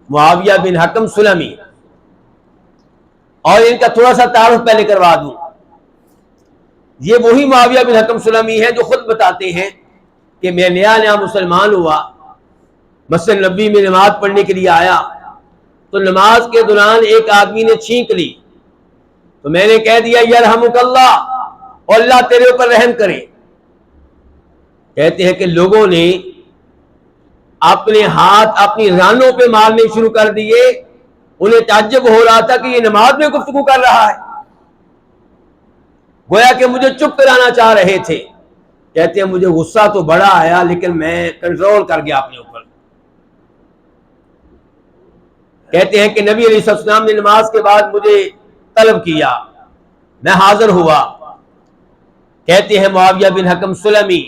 معاویہ بن حکم سلمی، اور ان کا تھوڑا سا تعارف پہلے کروا دوں. یہ وہی معاویہ بن حکم سلمی ہے جو خود بتاتے ہیں کہ میں نیا نیا مسلمان ہوا، مسجد نبوی میں نماز پڑھنے کے لیے آیا تو نماز کے دوران ایک آدمی نے چھینک لی تو میں نے کہہ دیا یرحمک اللہ، اور اللہ تیرے اوپر رحم کرے. کہتے ہیں کہ لوگوں نے اپنے ہاتھ اپنی رانوں پہ مارنے شروع کر دیے. انہیں تعجب ہو رہا تھا کہ یہ نماز میں گفتگو کر رہا ہے، گویا کہ مجھے چپ کرانا چاہ رہے تھے. کہتے ہیں مجھے غصہ تو بڑا آیا لیکن میں کنٹرول کر گیا اپنے اوپر. کہتے ہیں کہ نبی علیہ السلام نے نماز کے بعد مجھے طلب کیا، میں حاضر ہوا. کہتے ہیں معاویہ بن حکم سلمی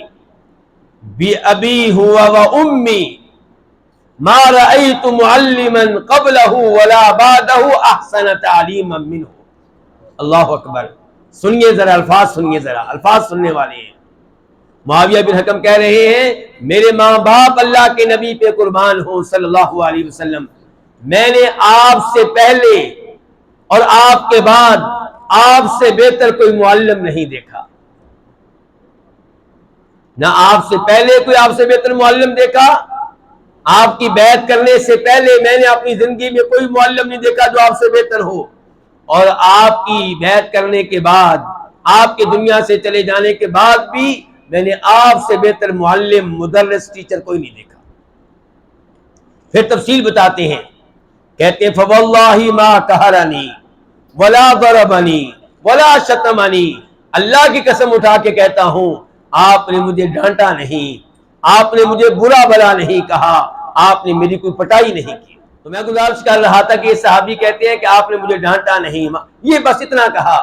بِأَبِي هُوَ وَأُمِّي مَا رَأَيْتُ مُعَلِّمًا قَبْلَهُ وَلَا بَعْدَهُ أَحْسَنَ تَعْلِيمًا مِّنْهُ. اللہ اکبر. سنیے ذرا الفاظ، سنیے ذرا الفاظ سننے والے ہیں. معاویہ بن حکم کہہ رہے ہیں میرے ماں باپ اللہ کے نبی پہ قربان ہوں صلی اللہ علیہ وسلم، میں نے آپ سے پہلے اور آپ کے بعد آپ سے بہتر کوئی معلم نہیں دیکھا. نہ آپ سے پہلے کوئی آپ سے بہتر معلم دیکھا، آپ کی بیعت کرنے سے پہلے میں نے اپنی زندگی میں کوئی معلم نہیں دیکھا جو آپ سے بہتر ہو، اور آپ کی بیعت کرنے کے بعد، آپ کے دنیا سے چلے جانے کے بعد بھی میں نے آپ سے بہتر معلم، مدرس، ٹیچر کوئی نہیں دیکھا. پھر تفصیل بتاتے ہیں. کہتے ہیں فواللہ ما قہرنی ولا ضربنی ولا شتمنی، اللہ کی قسم اٹھا کے کہتا ہوں آپ نے مجھے ڈانٹا نہیں، آپ نے مجھے برا بلا نہیں کہا، آپ نے میری کوئی پٹائی نہیں کی. تو میں گزارش کر رہا تھا کہ یہ صحابی کہتے ہیں کہ آپ نے مجھے ڈانٹا نہیں، یہ بس اتنا کہا.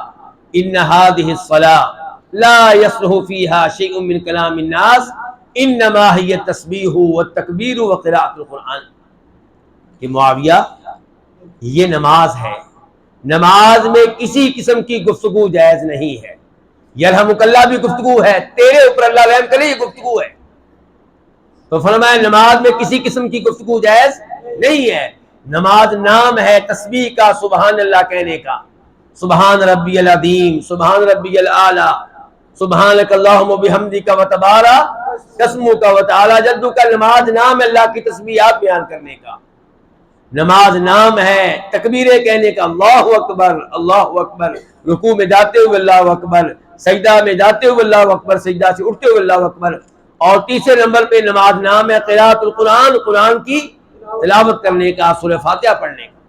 ان هذه الصلاة لا يصلح فيها شيء من كلام الناس انما هي التسبيح والتکبیر وقراءة القرآن. کہ معاویہ یہ نماز ہے، نماز میں کسی قسم کی گفتگو جائز نہیں ہے. یرحمک اللہ بھی گفتگو ہے، تیرے اوپر اللہ رحم کرے یہ گفتگو ہے. تو فرمایا نماز میں کسی قسم کی گفتگو جائز نہیں ہے. نماز نام ہے تسبیح کا، سبحان اللہ کہنے کا. سبحان ربی العظیم، سبحان ربی الاعلی، سبحانک اللہم وبحمدک وتبارک اسمک وتعالی جدک. نماز نام ہے اللہ کی تسبیحات بیان کرنے کا. نماز نام ہے تکبیریں کہنے کا، اللہ اکبر اللہ اکبر، رکوع میں جاتے ہوئے اللہ اکبر، سجدہ میں جاتے ہوئے اللہ اکبر، سجدہ سے اٹھتے ہوئے اللہ اکبر. اور تیسرے نمبر پہ نماز نام ہے قراءۃ القرآن، قرآن کی تلاوت کرنے کا، سورہ فاتحہ پڑھنے کا.